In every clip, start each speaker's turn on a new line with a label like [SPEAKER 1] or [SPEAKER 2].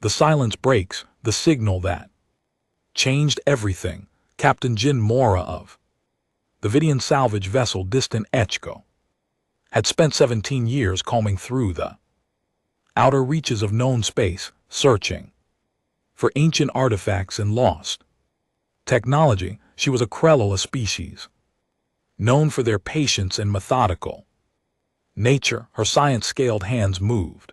[SPEAKER 1] The silence breaks, the signal that changed everything. Captain Jin Mora of the Vidian salvage vessel Distant Echko had spent 17 years combing through the outer reaches of known space, searching for ancient artifacts and lost technology. She was a Krell, a species known for their patience and methodical nature. Her science-scaled hands moved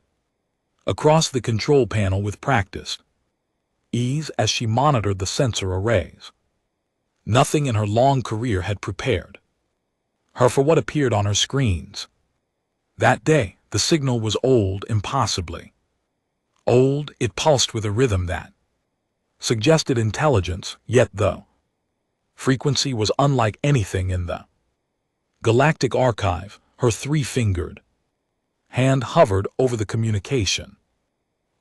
[SPEAKER 1] across the control panel with practiced ease as she monitored the sensor arrays. Nothing in her long career had prepared her for what appeared on her screens. That day, the signal was old, impossibly old. It pulsed with a rhythm that suggested intelligence, yet the frequency was unlike anything in the galactic archive. Her three-fingered hand hovered over the communication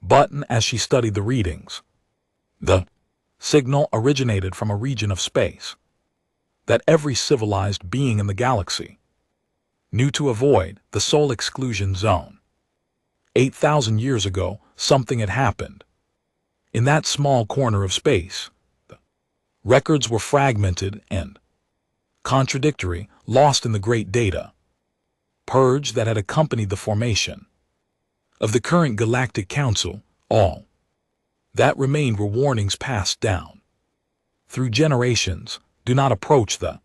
[SPEAKER 1] button as she studied the readings. The signal originated from a region of space that every civilized being in the galaxy knew to avoid, the soul exclusion zone. 8,000 years ago, something had happened. In that small corner of space, the records were fragmented and contradictory, lost in the great data purge that had accompanied the formation of the current Galactic Council. All that remained were warnings passed down through generations. Do not approach the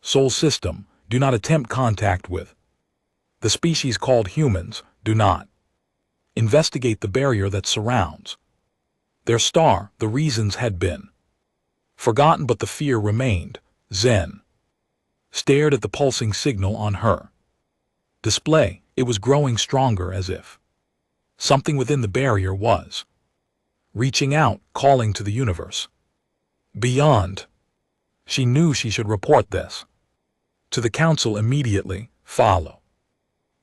[SPEAKER 1] soul system. Do not attempt contact with the species called humans. Do not investigate the barrier that surrounds their star. The reasons had been forgotten, but the fear remained. Zen stared at the pulsing signal on her display. It was growing stronger, as if something within the barrier was reaching out, calling to the universe beyond. She knew she should report this to the council immediately. Follow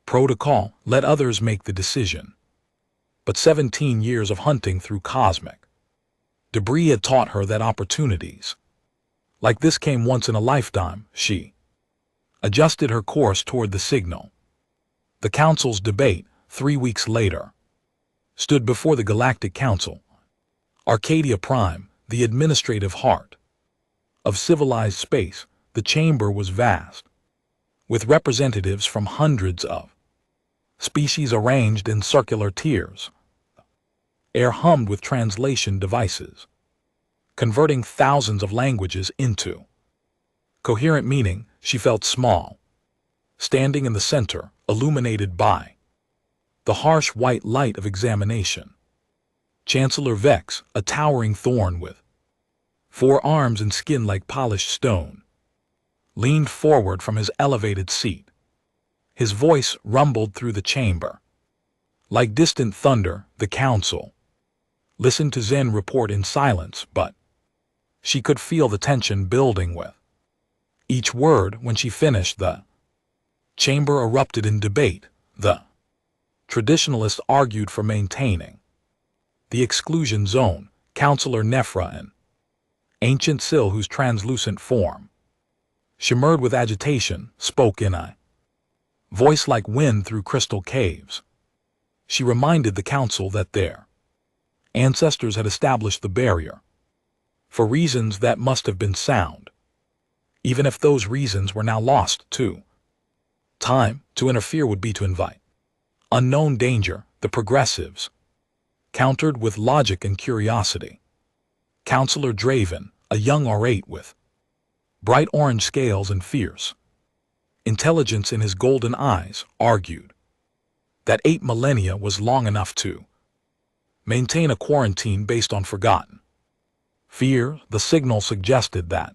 [SPEAKER 1] protocol, let others make the decision. But 17 years of hunting through cosmic debris had taught her that opportunities like this came once in a lifetime. She adjusted her course toward the signal. The council's debate, 3 weeks later, stood before the Galactic Council. Arcadia Prime, the administrative heart of civilized space. The chamber was vast, with representatives from hundreds of species arranged in circular tiers. Air hummed with translation devices, converting thousands of languages into coherent meaning. She felt small, standing in the center, illuminated by the harsh white light of examination. Chancellor Vex, a towering thorn with 4 arms and skin like polished stone, leaned forward from his elevated seat. His voice rumbled through the chamber like distant thunder. The council listened to Zen report in silence, but she could feel the tension building with each word. When she finished, the chamber erupted in debate. The traditionalists argued for maintaining the exclusion zone. Counselor Nephra, an ancient Sil whose translucent form shimmered with agitation, spoke in a voice like wind through crystal caves. She reminded the council that their ancestors had established the barrier for reasons that must have been sound, even if those reasons were now lost too. Time to interfere would be to invite unknown danger. The progressives countered with logic and curiosity. Counselor Draven, a young orate with bright orange scales and fierce intelligence in his golden eyes, argued that 8 millennia was long enough to maintain a quarantine based on forgotten fear. The signal suggested that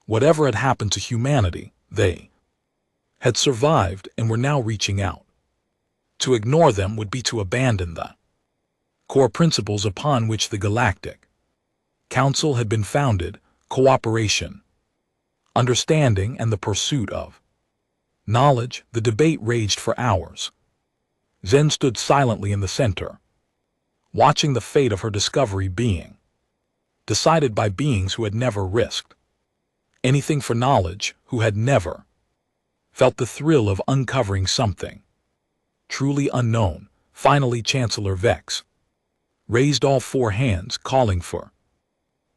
[SPEAKER 1] whatever had happened to humanity, they had survived and were now reaching out. To ignore them would be to abandon the core principles upon which the Galactic Council had been founded: cooperation, understanding, and the pursuit of knowledge. The debate raged for hours. Zen stood silently in the center, watching the fate of her discovery being decided by beings who had never risked anything for knowledge, who had never felt the thrill of uncovering something truly unknown. Finally, Chancellor Vex raised all four hands, calling for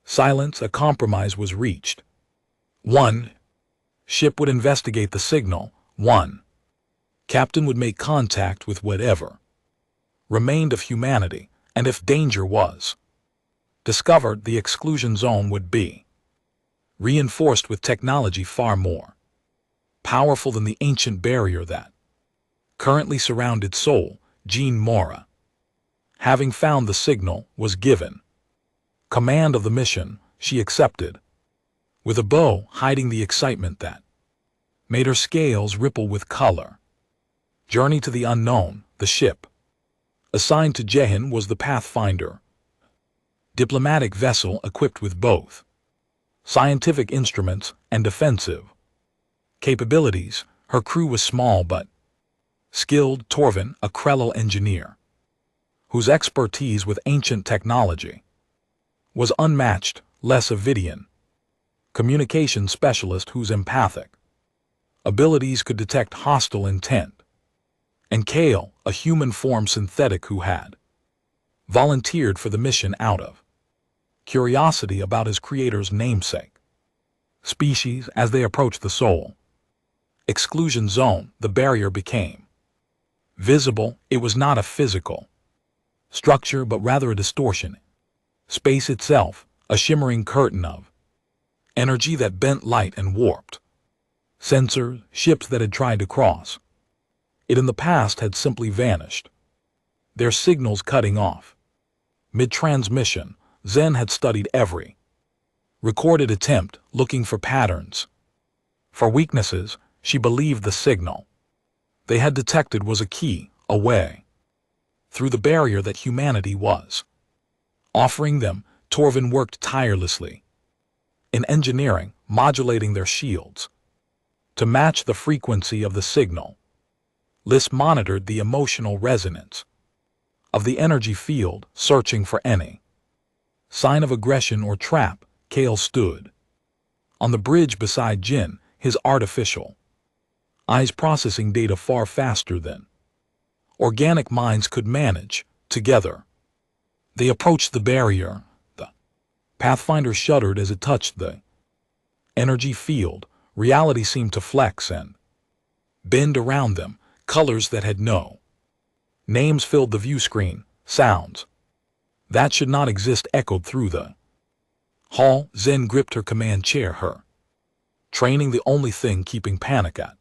[SPEAKER 1] silence. A compromise was reached. 1. Ship would investigate the signal. 1. Captain would make contact with whatever remained of humanity, and if danger was discovered, the exclusion zone would be reinforced with technology far more powerful than the ancient barrier that currently surrounded Seoul. Jean Mora, having found the signal, was given command of the mission. She accepted with a bow, hiding the excitement that made her scales ripple with color. Journey to the unknown. The ship assigned to Jehin was the Pathfinder, diplomatic vessel equipped with both scientific instruments and defensive capabilities. Her crew was small but skilled. Torvin, a Krell engineer, whose expertise with ancient technology was unmatched. Les, a Vidian communication specialist whose empathic abilities could detect hostile intent, and Kale, a human-form synthetic who had volunteered for the mission out of curiosity about his creator's namesake species. As they approached the Seoul exclusion zone, the barrier became visible. It was not a physical structure, but rather a distortion. Space itself, a shimmering curtain of energy that bent light and warped sensors. Ships that had tried to cross it in the past had simply vanished, their signals cutting off mid-transmission. Zen had studied every recorded attempt, looking for patterns, for weaknesses. She believed the signal they had detected was a key, a way through the barrier that humanity was offering them. Torvin worked tirelessly in engineering, modulating their shields to match the frequency of the signal. Liz monitored the emotional resonance of the energy field, searching for any sign of aggression or trap. Kale stood on the bridge beside Jin, his artificial eyes processing data far faster than organic minds could manage. Together, they approached the barrier. The Pathfinder shuddered as it touched the energy field. Reality seemed to flex and bend around them. Colors that had no names filled the view screen. Sounds that should not exist echoed through the hall. Zen gripped her command chair, her training the only thing keeping panic at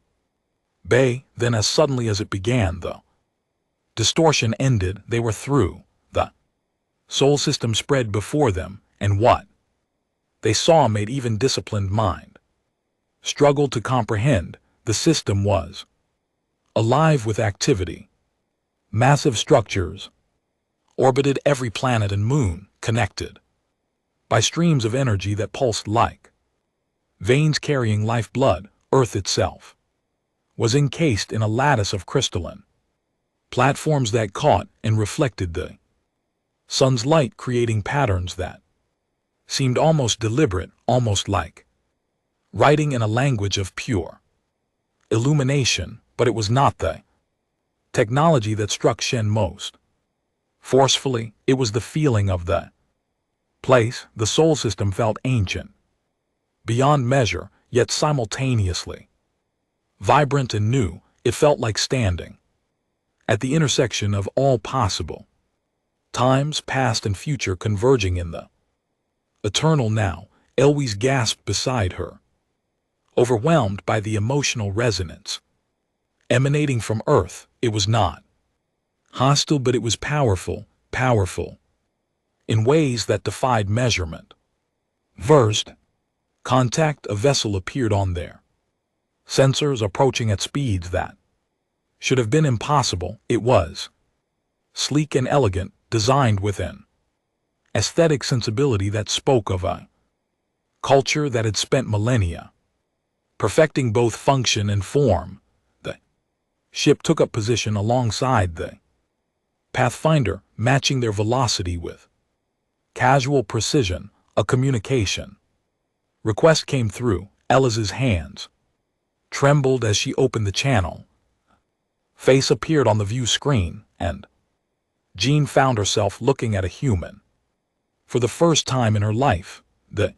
[SPEAKER 1] bay. Then, as suddenly as it began, the distortion ended. They were through. The soul system spread before them, and what they saw made even disciplined mind struggle to comprehend. The system was alive with activity. Massive structures orbited every planet and moon, connected by streams of energy that pulsed like veins carrying lifeblood. Earth itself was encased in a lattice of crystalline platforms that caught and reflected the sun's light, creating patterns that seemed almost deliberate, almost like writing in a language of pure illumination. But it was not the technology that struck Shen most forcefully. It was the feeling of the place. The soul system felt ancient beyond measure, yet simultaneously vibrant and new. It felt like standing at the intersection of all possible times, past and future, converging in the eternal now. Eloise gasped beside her, overwhelmed by the emotional resonance emanating from Earth. It was not hostile, but it was powerful, powerful in ways that defied measurement. First contact, a vessel appeared on their sensors, approaching at speeds that should have been impossible. It was sleek and elegant, designed with an aesthetic sensibility that spoke of a culture that had spent millennia perfecting both function and form. The ship took up position alongside the Pathfinder, matching their velocity with casual precision. A communication request came through. Eliza's hands trembled as she opened the channel. Face appeared on the view screen, and Jean found herself looking at a human. For the first time in her life, the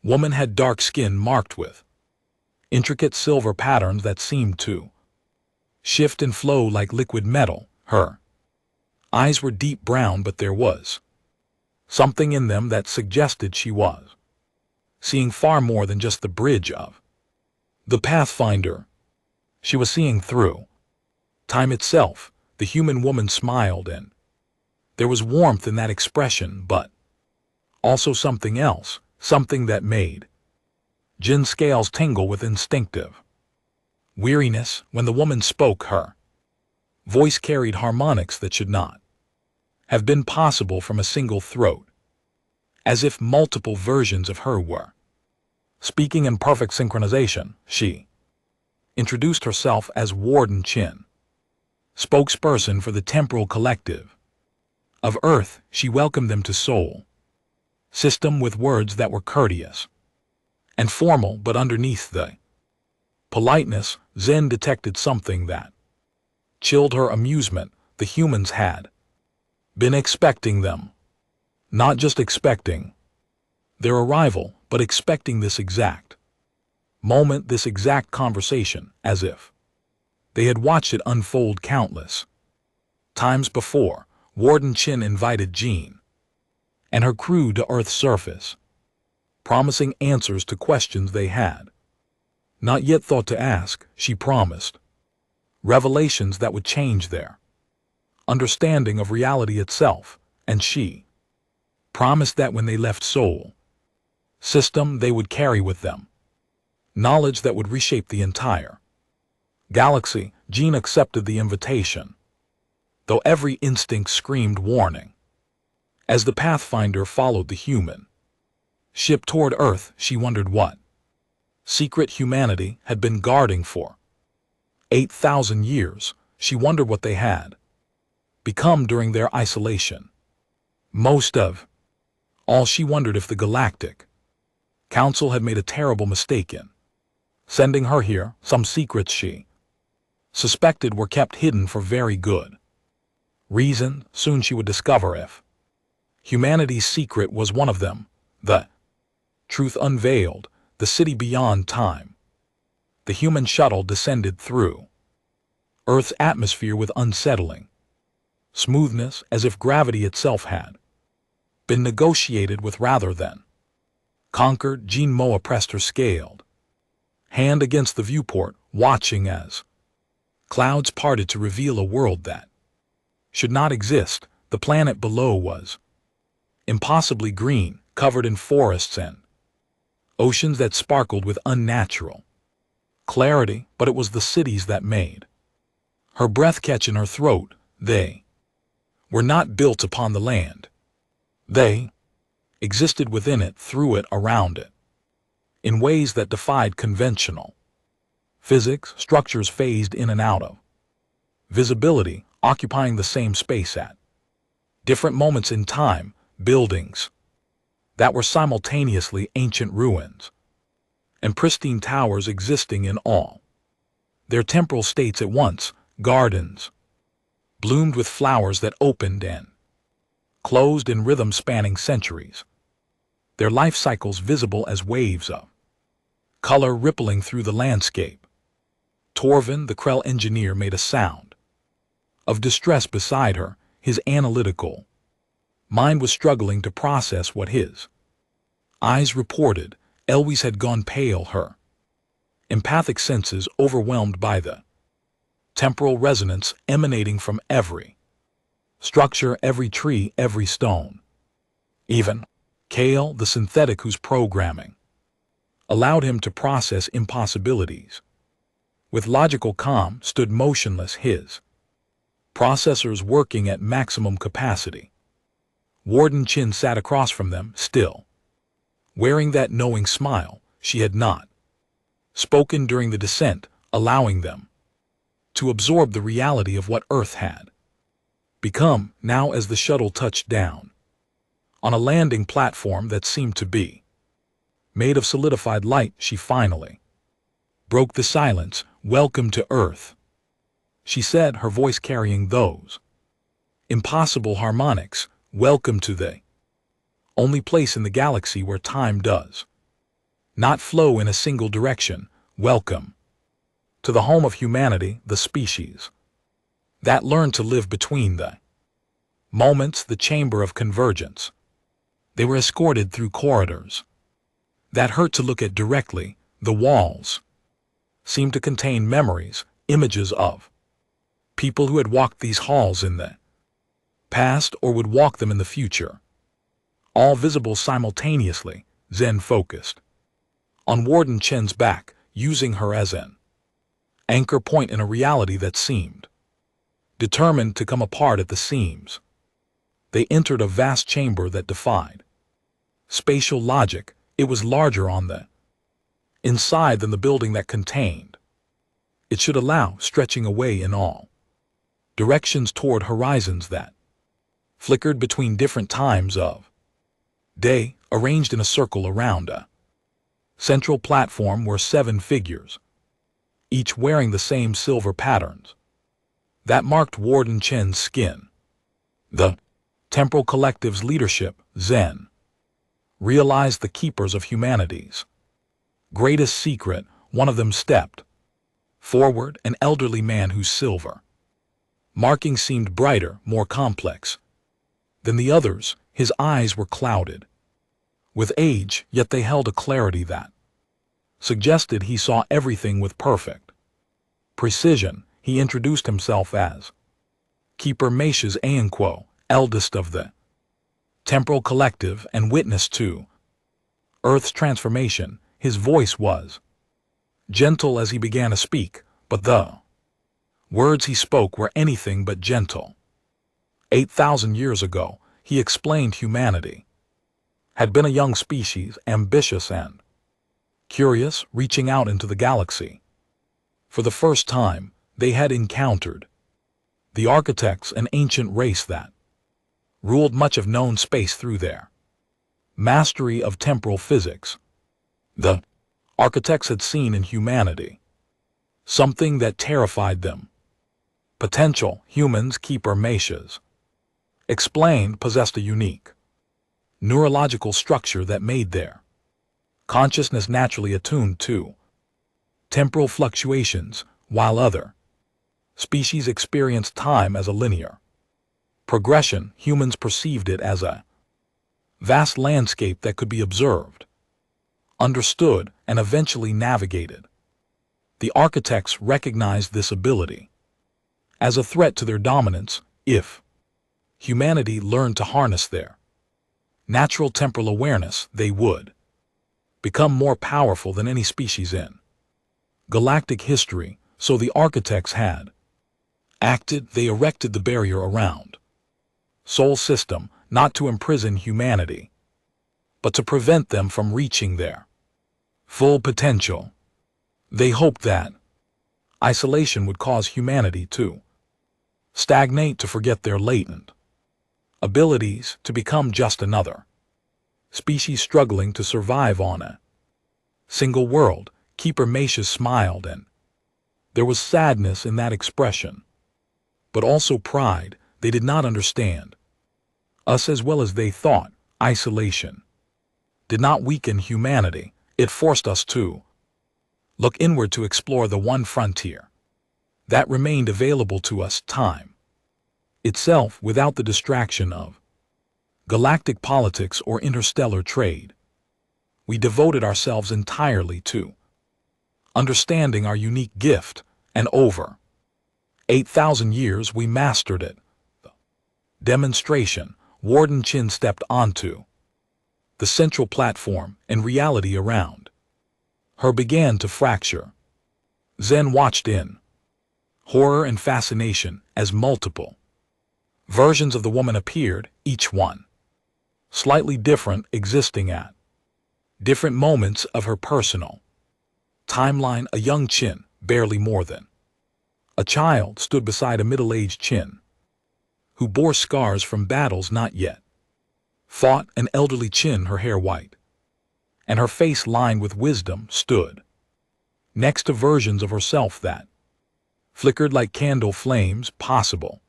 [SPEAKER 1] woman had dark skin marked with intricate silver patterns that seemed to shift and flow like liquid metal. Her eyes were deep brown, but there was something in them that suggested she was seeing far more than just the bridge of the Pathfinder. She was seeing through time itself. The human woman smiled, and there was warmth in that expression, but also something else, something that made Jin's scales tingle with instinctive weariness. When the woman spoke, her voice carried harmonics that should not have been possible from a single throat, as if multiple versions of her were speaking in perfect synchronization. She introduced herself as Warden Chin, spokesperson for the temporal collective of Earth. She welcomed them to Soul System with words that were courteous and formal, but underneath the politeness, Zen detected something that chilled her amusement. The humans had been expecting them, not just expecting their arrival, but expecting this exact moment, this exact conversation, as if they had watched it unfold countless times before. Warden Chin invited Jean and her crew to Earth's surface, promising answers to questions they had not yet thought to ask. She promised revelations that would change their understanding of reality itself, and she promised that when they left Soul System, they would carry with them knowledge that would reshape the entire galaxy. Jean accepted the invitation, though every instinct screamed warning. As the Pathfinder followed the human ship toward Earth, she wondered what secret humanity had been guarding for 8,000 years. She wondered what they had become during their isolation. Most of all, she wondered if the Galactic Council had made a terrible mistake in sending her here. Some secrets she suspected were kept hidden for very good reason. Soon she would discover if humanity's secret was one of them. The truth unveiled. The city beyond time. The human shuttle descended through Earth's atmosphere with unsettling smoothness, as if gravity itself had been negotiated with rather than conquered. Jean Moa pressed her scaled hand against the viewport, watching as clouds parted to reveal a world that should not exist. The planet below was impossibly green, covered in forests and oceans that sparkled with unnatural clarity, but it was the cities that made her breath catch in her throat. They were not built upon the land. They existed within it, through it, around it, in ways that defied conventional physics. Structures phased in and out of visibility, occupying the same space at different moments in time. Buildings that were simultaneously ancient ruins and pristine towers existing in all their temporal states at once. Gardens bloomed with flowers that opened and closed in rhythm spanning centuries, their life cycles visible as waves of color rippling through the landscape. Torvin, the Krell engineer, made a sound of distress beside her. His analytical mind was struggling to process what his eyes reported. Elwes had gone pale, her empathic senses overwhelmed by the temporal resonance emanating from every structure, every tree, every stone. Even Kale, the synthetic whose programming allowed him to process impossibilities with logical calm, stood motionless, his processors working at maximum capacity. Warden Chin sat across from them, still wearing that knowing smile. She had not spoken during the descent, allowing them to absorb the reality of what Earth had become. Now, as the shuttle touched down on a landing platform that seemed to be made of solidified light, she finally broke the silence. "Welcome to Earth," she said, her voice carrying those Impossible harmonics, welcome to the only place in the galaxy where time does not flow in a single direction, welcome to the home of humanity, the species that learned to live between the moments, the chamber of convergence. They were escorted through corridors that hurt to look at directly. The walls seemed to contain memories, images of people who had walked these halls in the past or would walk them in the future. All visible simultaneously, Zen focused on Warden Chen's back, using her as an anchor point in a reality that seemed determined to come apart at the seams. They entered a vast chamber that defied spatial logic. It was larger on the inside than the building that contained. It should allow stretching away in all directions toward horizons that flickered between different times of day, arranged in a circle around a central platform were 7 figures, each wearing the same silver patterns that marked Warden Chen's skin. The temporal collective's leadership, Zen, realized the keepers of humanity's greatest secret. One of them stepped forward, an elderly man whose silver marking seemed brighter, more complex than the others. His eyes were clouded with age, yet they held a clarity that suggested he saw everything with perfect precision. He introduced himself as Keeper Meishes Ayanquo, eldest of the temporal collective and witness to Earth's transformation. His voice was gentle as he began to speak, but the words he spoke were anything but gentle. 8,000 years ago, he explained, humanity had been a young species, ambitious and curious, reaching out into the galaxy. For the first time, they had encountered the architects, an ancient race that ruled much of known space through their mastery of temporal physics. The architects had seen in humanity something that terrified them. Potential humans, Keeper Meishes explained, possessed a unique neurological structure that made their consciousness naturally attuned to temporal fluctuations, while other species experienced time as a linear progression. Humans perceived it as a vast landscape that could be observed, understood, and eventually navigated. The architects recognized this ability as a threat to their dominance. If humanity learned to harness their natural temporal awareness, they would become more powerful than any species in galactic history. So the architects had acted. They erected the barrier around Sol system, not to imprison humanity, but to prevent them from reaching their full potential. They hoped that isolation would cause humanity to stagnate, to forget their latent abilities, to become just another species struggling to survive on a single world. Keeper Meishes smiled, and there was sadness in that expression, but also pride. They did not understand us as well as they thought. Isolation did not weaken humanity. It forced us to look inward, to explore the one frontier that remained available to us, time itself, without the distraction of galactic politics or interstellar trade. We devoted ourselves entirely to understanding our unique gift, and over 8,000 years we mastered it. The demonstration. Warden Chen stepped onto the central platform, and reality around her began to fracture. Zen watched in horror and fascination as multiple versions of the woman appeared, each one slightly different, existing at different moments of her personal timeline. A young Qin, barely more than a child, stood beside a middle-aged Qin who bore scars from battles not yet fought. An elderly Qin, her hair white and her face lined with wisdom, stood next to versions of herself that flickered like candle flames. Possible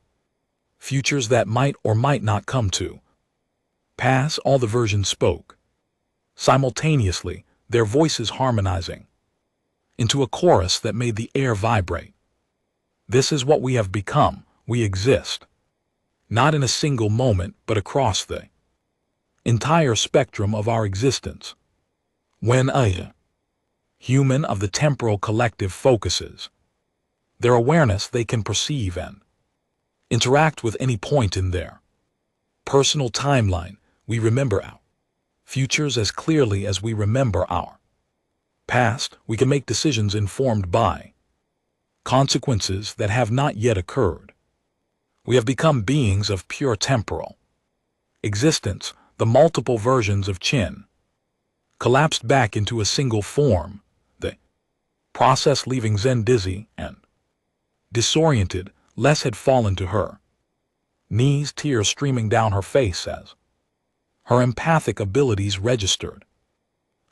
[SPEAKER 1] futures that might or might not come to pass. All the versions spoke simultaneously, their voices harmonizing into a chorus that made the air vibrate. This is what we have become. We exist, not in a single moment, but across the entire spectrum of our existence. When a human of the temporal collective focuses their awareness, they can perceive and interact with any point in their personal timeline. We remember our futures as clearly as we remember our past. We can make decisions informed by consequences that have not yet occurred. We have become beings of pure temporal existence. The multiple versions of Chin collapsed back into a single form, the process leaving Zen dizzy and disoriented. Les had fallen to her knees, tears streaming down her face as her empathic abilities registered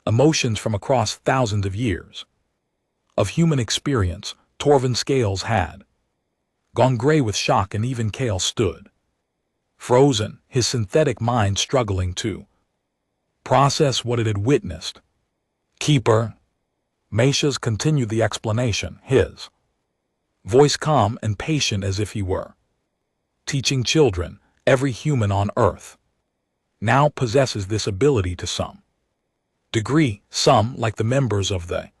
[SPEAKER 1] emotions from across thousands of years of human experience. Torvin's scales had gone gray with shock, and even Kale stood frozen, his synthetic mind struggling to process what it had witnessed. Keeper, Meisha's continued the explanation, his voice calm and patient as if he were teaching children. Every human on Earth now possesses this ability to some degree. Some, like the members of the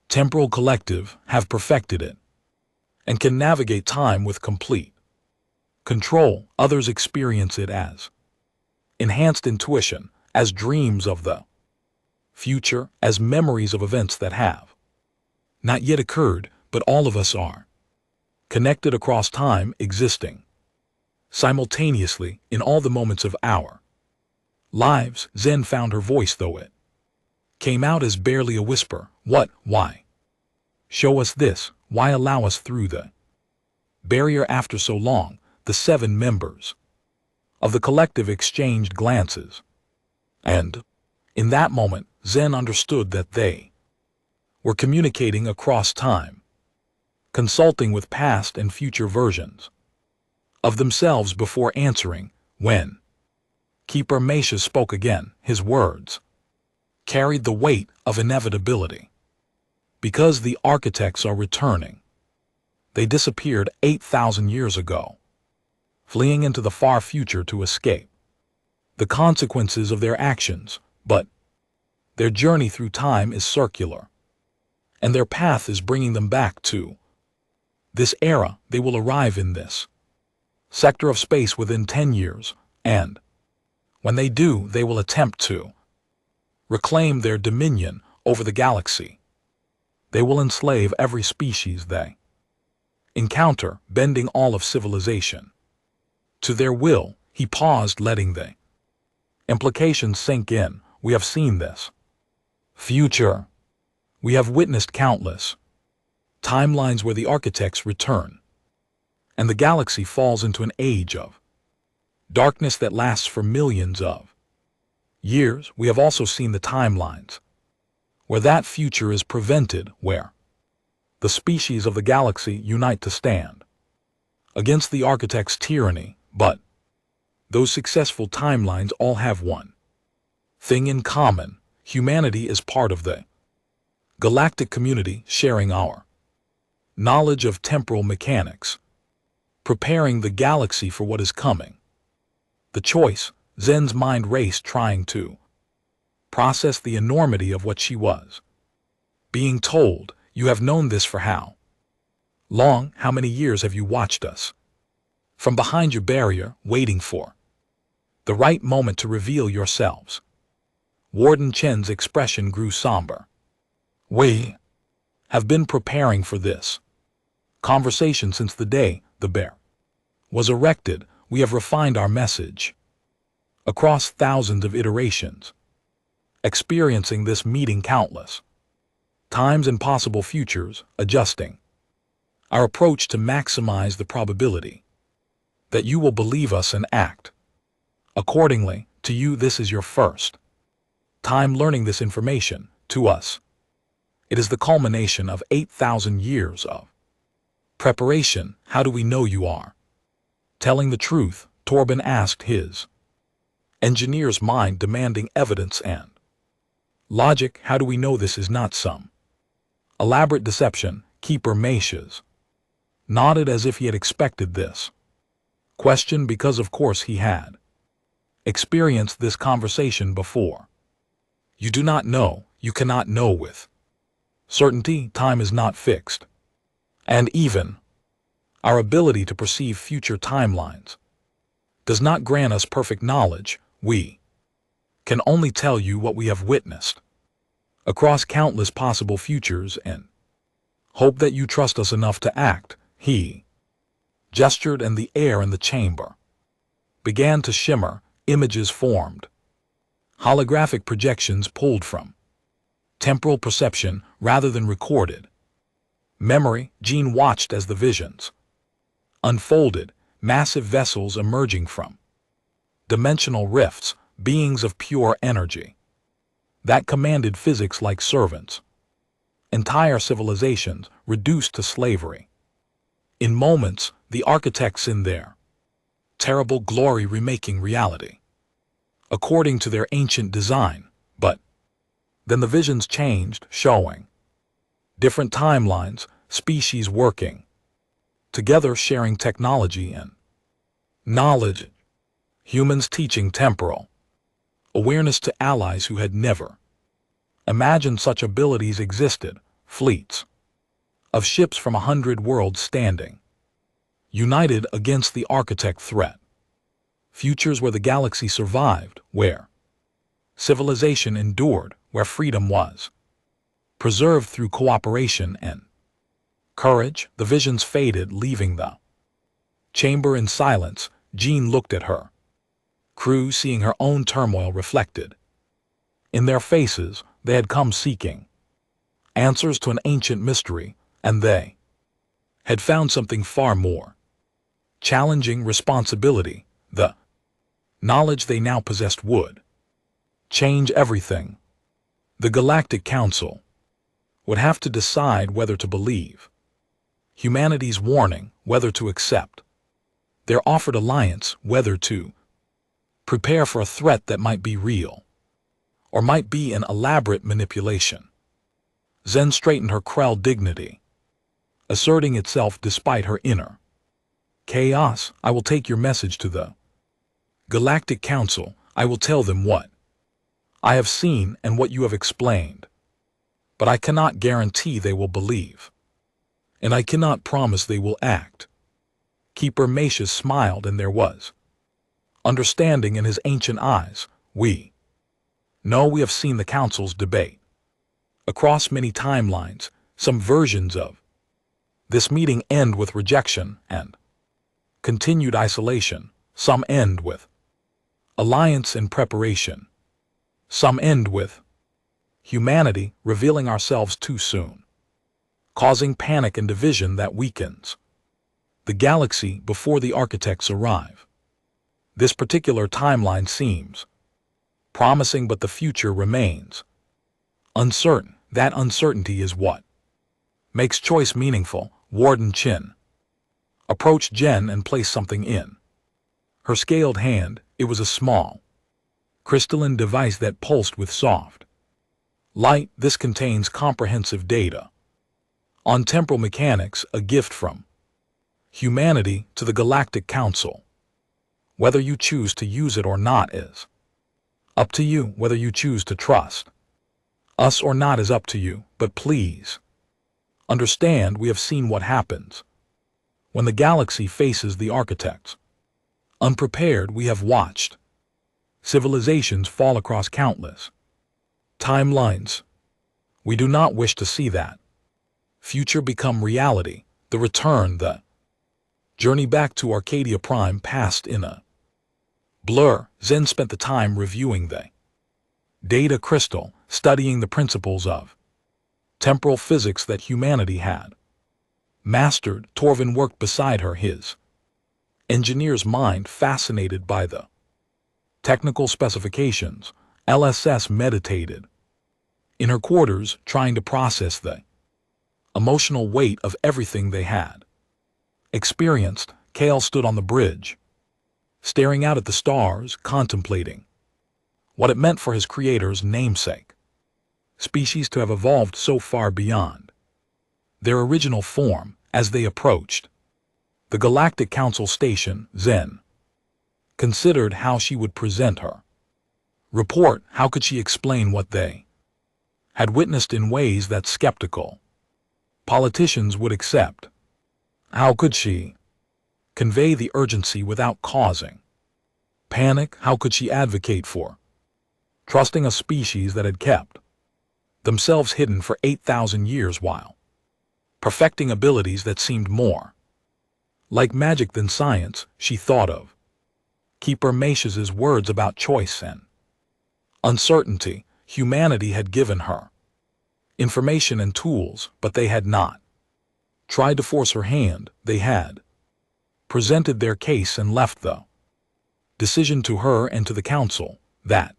[SPEAKER 1] temporal collective, have perfected it and can navigate time with complete control. Others experience it as enhanced intuition, as dreams of the future, as memories of events that have not yet occurred. But all of us are connected across time, existing simultaneously in all the moments of our lives. Zen found her voice, though it came out as barely a whisper. What? Why? Show us this. Why allow us through the barrier after so long? The 7 members of the collective exchanged glances, and in that moment, Zen understood that they were communicating across time, consulting with past and future versions of themselves before answering. When Keeper Meisha spoke again, his words carried the weight of inevitability. Because the architects are returning. They disappeared 8,000 years ago, fleeing into the far future to escape the consequences of their actions. But their journey through time is circular, and their path is bringing them back to this era. They will arrive in this sector of space within 10 years, and when they do, they will attempt to reclaim their dominion over the galaxy. They will enslave every species they encounter, bending all of civilization to their will. He paused, letting the implications sink in. We have seen this future. We have witnessed countless timelines where the architects return, and the galaxy falls into an age of darkness that lasts for millions of years. We have also seen the timelines where that future is prevented, where the species of the galaxy unite to stand against the architect's tyranny. But those successful timelines all have one thing in common. Humanity is part of the galactic community, sharing our knowledge of temporal mechanics, preparing the galaxy for what is coming. The choice. Zen's mind raced, trying to process the enormity of what she was being told. You have known this for how long? How many years have you watched us from behind your barrier, waiting for the right moment to reveal yourselves? Warden Chen's expression grew somber. We have been preparing for this conversation since the day the bear was erected. We have refined our message across thousands of iterations, experiencing this meeting countless times and possible futures, adjusting our approach to maximize the probability that you will believe us and act accordingly. To you, this is your first time learning this information. To us, it is the culmination of 8,000 years of preparation. How do we know you are Telling the truth, Torben asked his engineer's mind, demanding evidence and logic. How do we know this is not some elaborate deception? Keeper Macias nodded as if he had expected this question, because of course he had experienced this conversation before. You do not know, you cannot know with certainty. Time is not fixed. And even our ability to perceive future timelines does not grant us perfect knowledge. We can only tell you what we have witnessed across countless possible futures and hope that you trust us enough to act. He gestured, and the air in the chamber began to shimmer. Images formed, holographic projections pulled from temporal perception rather than recorded memory. Jean watched as the visions unfolded, massive vessels emerging from dimensional rifts, beings of pure energy that commanded physics like servants, entire civilizations reduced to slavery. In moments, the architects in their terrible glory remaking reality according to their ancient design. But then the visions changed, showing different timelines, species working together, sharing technology and knowledge, humans teaching temporal awareness to allies who had never imagined such abilities existed. Fleets of ships from 100 worlds standing united against the architect threat. Futures where the galaxy survived, where civilization endured, where freedom was preserved through cooperation and courage. The visions faded, leaving the chamber in silence. Jean looked at her crew, seeing her own turmoil reflected in their faces. They had come seeking answers to an ancient mystery, and they had found something far more challenging: responsibility. The knowledge they now possessed would change everything. The Galactic Council would have to decide whether to believe humanity's warning, whether to accept their offered alliance, whether to prepare for a threat that might be real or might be an elaborate manipulation. Zen straightened, her Krell dignity asserting itself despite her inner chaos. I will take your message to the Galactic Council. I will tell them what I have seen and what you have explained. But I cannot guarantee they will believe, and I cannot promise they will act. Keeper Macias smiled, and there was understanding in his ancient eyes. We know, we have seen the Council's debate across many timelines. Some versions of this meeting end with rejection and continued isolation. Some end with alliance and preparation. Some end with humanity revealing ourselves too soon, causing panic and division that weakens the galaxy before the architects arrive. This particular timeline seems promising, but the future remains uncertain. That uncertainty is what makes choice meaningful. Warden Chin approached Jen and placed something in her scaled hand. It was a small, crystalline device that pulsed with soft light. This contains comprehensive data on temporal mechanics, a gift from humanity to the Galactic Council. Whether you choose to use it or not is up to you. Whether you choose to trust us or not is up to you. But please understand, we have seen what happens when the galaxy faces the architects unprepared. We have watched civilizations fall across countless timelines. We do not wish to see that future become reality. The return, the journey back to Arcadia Prime passed in a blur. Zen spent the time reviewing the data crystal, studying the principles of temporal physics that humanity had mastered. Torvin worked beside her, his engineer's mind fascinated by the technical specifications. LSS meditated in her quarters, trying to process the emotional weight of everything they had experienced. Kale stood on the bridge, staring out at the stars, contemplating what it meant for his creator's namesake species to have evolved so far beyond their original form. As they approached the Galactic Council station, Zen considered how she would present her report. How could she explain what they had witnessed in ways that skeptical politicians would accept? How could she convey the urgency without causing panic? How could she advocate for trusting a species that had kept themselves hidden for 8,000 years while perfecting abilities that seemed more like magic than science? She thought of Keeper Macius's words about choice and uncertainty. Humanity had given her information and tools, but they had not tried to force her hand. They had presented their case and left the decision to her and to the council. That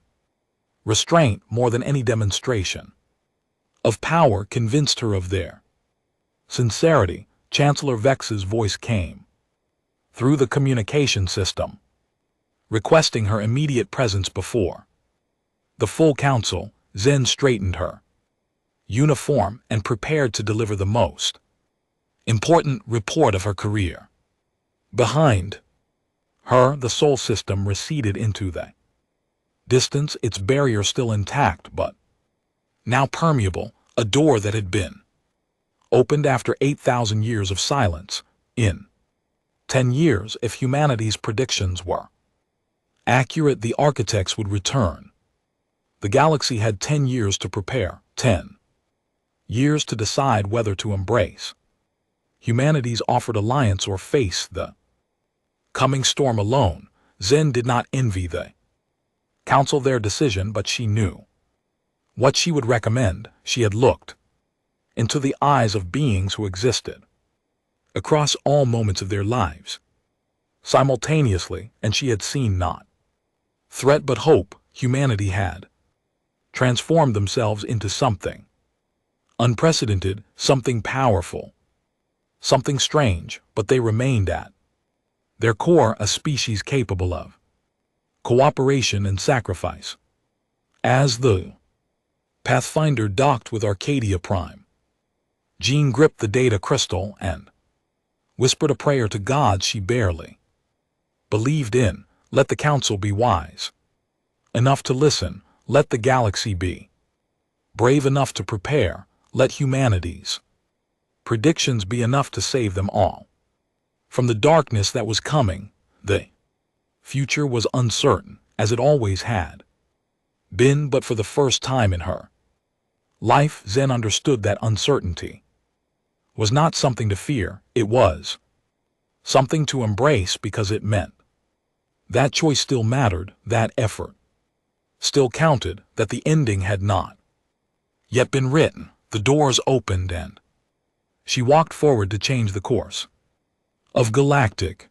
[SPEAKER 1] restraint, more than any demonstration of power, convinced her of their sincerity. Chancellor Vex's voice came through the communication system, requesting her immediate presence before the full council. Zen straightened her uniform and prepared to deliver the most important report of her career. Behind her, the Sol system receded into the distance, its barrier still intact but now permeable, a door that had been opened after 8,000 years of silence. In 10 years, if humanity's predictions were accurate, the architects would return. The galaxy had 10 years to prepare, 10 years to decide whether to embrace humanity's offered alliance or face the coming storm alone. Zen did not envy the council their decision, but she knew what she would recommend. She had looked into the eyes of beings who existed across all moments of their lives simultaneously, and she had seen not threat but hope. Humanity had transformed themselves into something unprecedented, something powerful, something strange, but they remained at their core a species capable of cooperation and sacrifice. As the Pathfinder docked with Arcadia Prime, Jean gripped the data crystal and whispered a prayer to gods she barely believed in. Let the council be wise enough to listen. Let the galaxy be brave enough to prepare. Let humanity's predictions be enough to save them all from the darkness that was coming. The future was uncertain, as it always had been, but for the first time in her life, Zen understood that uncertainty was not something to fear. It was something to embrace, because it meant that choice still mattered, that effort still counted, that the ending had not yet been written. The doors opened and she walked forward to change the course of galactic